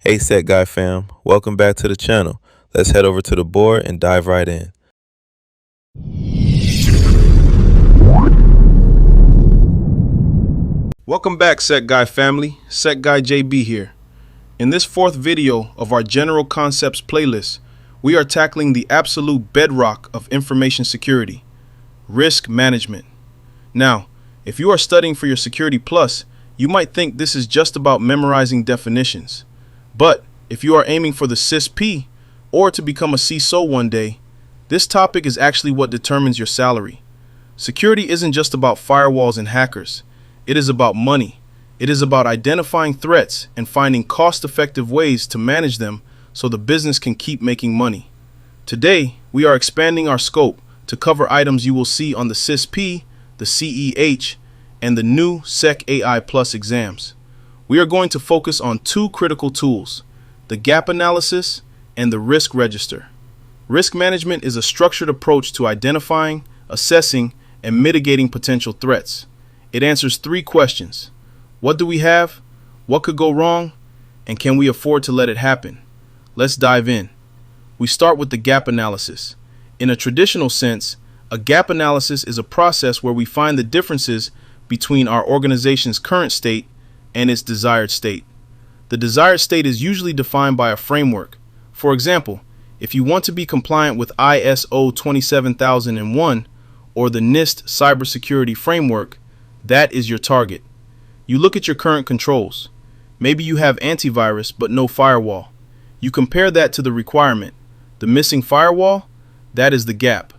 Hey SecAI fam, welcome back to the channel. Let's head over to the board and dive right in. Welcome back SecAI family, SecAI JB here. In this fourth video of our General Concepts playlist, we are tackling the absolute bedrock of information security, risk management. Now, if you are studying for your Security Plus, you might think this is just about memorizing definitions. But if you are aiming for the CISP or to become a CISO one day, this topic is actually what determines your salary. Security isn't just about firewalls and hackers. It is about money. It is about identifying threats and finding cost-effective ways to manage them so the business can keep making money. Today, we are expanding our scope to cover items you will see on the CISP, the CEH, and the new SecAI Plus exams. We are going to focus on two critical tools, the gap analysis and the risk register. Risk management is a structured approach to identifying, assessing, and mitigating potential threats. It answers three questions. What do we have? What could go wrong? And can we afford to let it happen? Let's dive in. We start with the gap analysis. In a traditional sense, a gap analysis is a process where we find the differences between our organization's current state and its desired state. The desired state is usually defined by a framework. For example, if you want to be compliant with ISO 27001 or the NIST cybersecurity framework, that is your target. You look at your current controls. Maybe you have antivirus but no firewall. You compare that to the requirement. The missing firewall? That is the gap.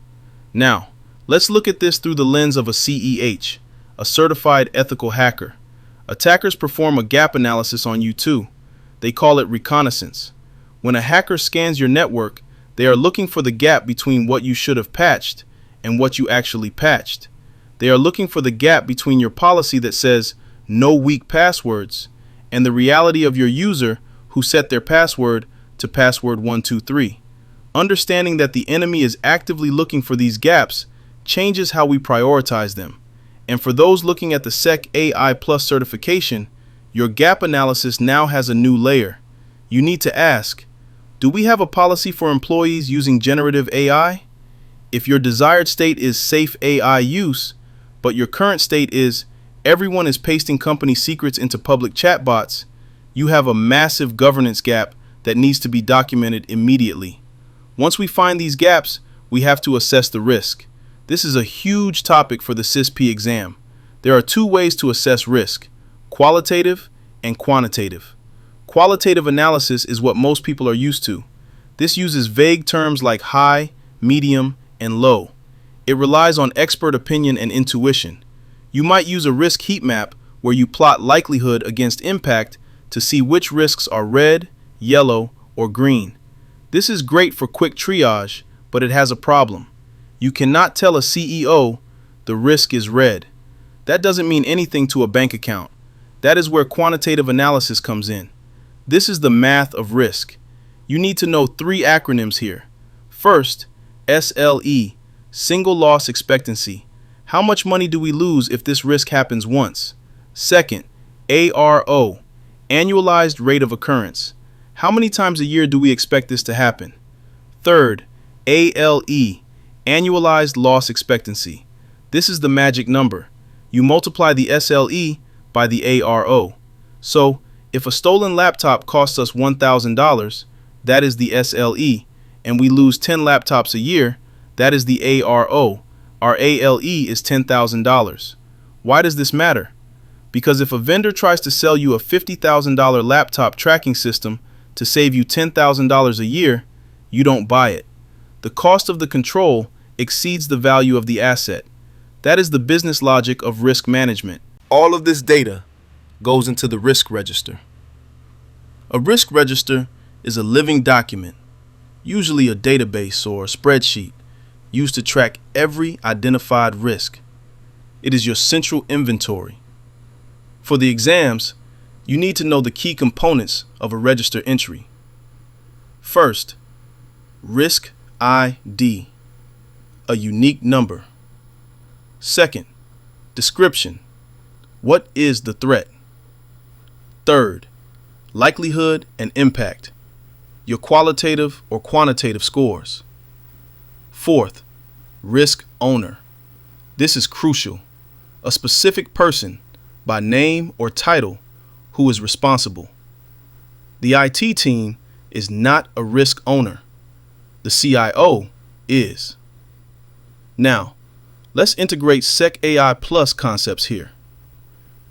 Now, let's look at this through the lens of a CEH, a certified ethical hacker. Attackers perform a gap analysis on you too. They call it reconnaissance. When a hacker scans your network, they are looking for the gap between what you should have patched and what you actually patched. They are looking for the gap between your policy that says no weak passwords and the reality of your user who set their password to password 123. Understanding that the enemy is actively looking for these gaps changes how we prioritize them. And for those looking at the SecAI Plus certification, your gap analysis now has a new layer. You need to ask, do we have a policy for employees using generative AI? If your desired state is safe AI use, but your current state is everyone is pasting company secrets into public chatbots, you have a massive governance gap that needs to be documented immediately. Once we find these gaps, we have to assess the risk. This is a huge topic for the CISP exam. There are two ways to assess risk, qualitative and quantitative. Qualitative analysis is what most people are used to. This uses vague terms like high, medium, and low. It relies on expert opinion and intuition. You might use a risk heat map where you plot likelihood against impact to see which risks are red, yellow, or green. This is great for quick triage, but it has a problem. You cannot tell a CEO the risk is red. That doesn't mean anything to a bank account. That is where quantitative analysis comes in. This is the math of risk. You need to know three acronyms here. First, SLE, single loss expectancy. How much money do we lose if this risk happens once? Second, ARO, annualized rate of occurrence. How many times a year do we expect this to happen? Third, ALE, annualized loss expectancy. This is the magic number. You multiply the SLE by the ARO. So, if a stolen laptop costs us $1,000, that is the SLE, and we lose 10 laptops a year, that is the ARO. Our ALE is $10,000. Why does this matter? Because if a vendor tries to sell you a $50,000 laptop tracking system to save you $10,000 a year, you don't buy it. The cost of the control exceeds the value of the asset. That is the business logic of risk management. All of this data goes into the risk register. A risk register is a living document, usually a database or a spreadsheet, used to track every identified risk. It is your central inventory. For the exams, you need to know the key components of a register entry. First, risk ID, a unique number. Second, description. What is the threat? Third, likelihood and impact, your qualitative or quantitative scores. Fourth, risk owner. This is crucial. A specific person by name or title who is responsible. The IT team is not a risk owner. The CIO is. Now, let's integrate SecAI Plus concepts here.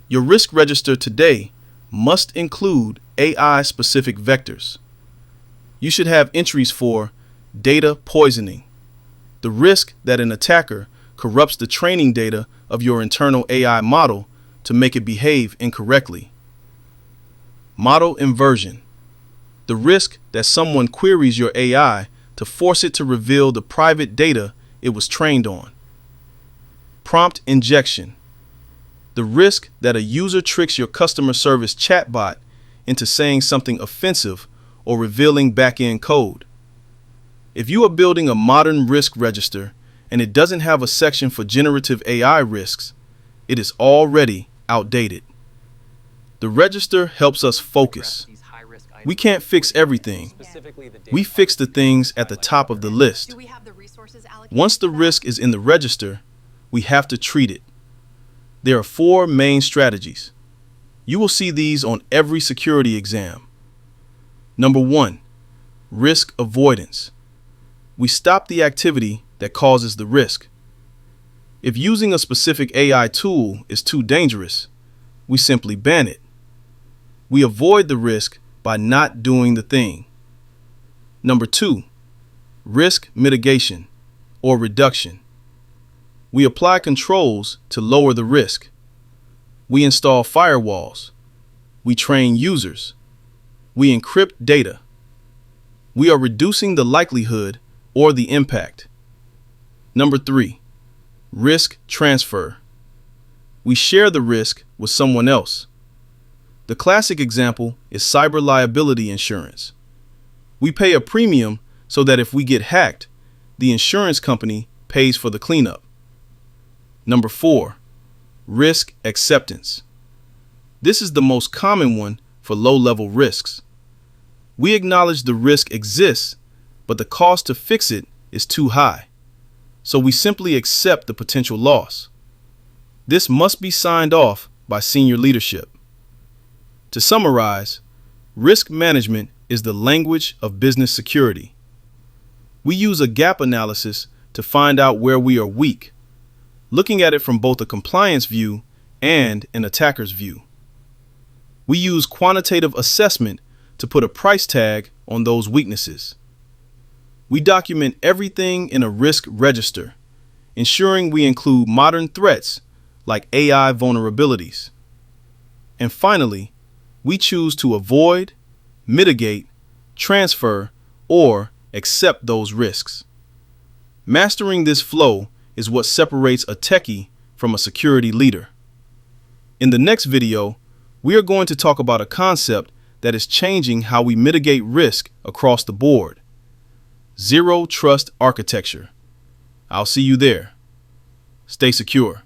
Your risk register today must include AI-specific vectors. You should have entries for data poisoning, the risk that an attacker corrupts the training data of your internal AI model to make it behave incorrectly. Model inversion, the risk that someone queries your AI to force it to reveal the private data it was trained on. Prompt injection, the risk that a user tricks your customer service chatbot into saying something offensive or revealing back-end code. If you are building a modern risk register and it doesn't have a section for generative AI risks, it is already outdated. The register helps us focus. We can't fix everything. We fix the things at the top of the list. Once the risk is in the register, we have to treat it. There are 4 main strategies. You will see these on every security exam. Number 1, risk avoidance. We stop the activity that causes the risk. If using a specific AI tool is too dangerous, we simply ban it. We avoid the risk by not doing the thing. Number 2, risk mitigation or reduction. We apply controls to lower the risk. We install firewalls. We train users. We encrypt data. We are reducing the likelihood or the impact. Number 3, risk transfer. We share the risk with someone else. The classic example is cyber liability insurance. We pay a premium so that if we get hacked, the insurance company pays for the cleanup. Number 4, risk acceptance. This is the most common one for low-level risks. We acknowledge the risk exists, but the cost to fix it is too high. So we simply accept the potential loss. This must be signed off by senior leadership. To summarize, risk management is the language of business security. We use a gap analysis to find out where we are weak, looking at it from both a compliance view and an attacker's view. We use quantitative assessment to put a price tag on those weaknesses. We document everything in a risk register, ensuring we include modern threats like AI vulnerabilities. And finally, we choose to avoid, mitigate, transfer, or accept those risks. Mastering this flow is what separates a techie from a security leader. In the next video, we are going to talk about a concept that is changing how we mitigate risk across the board: zero trust architecture. I'll see you there. Stay secure.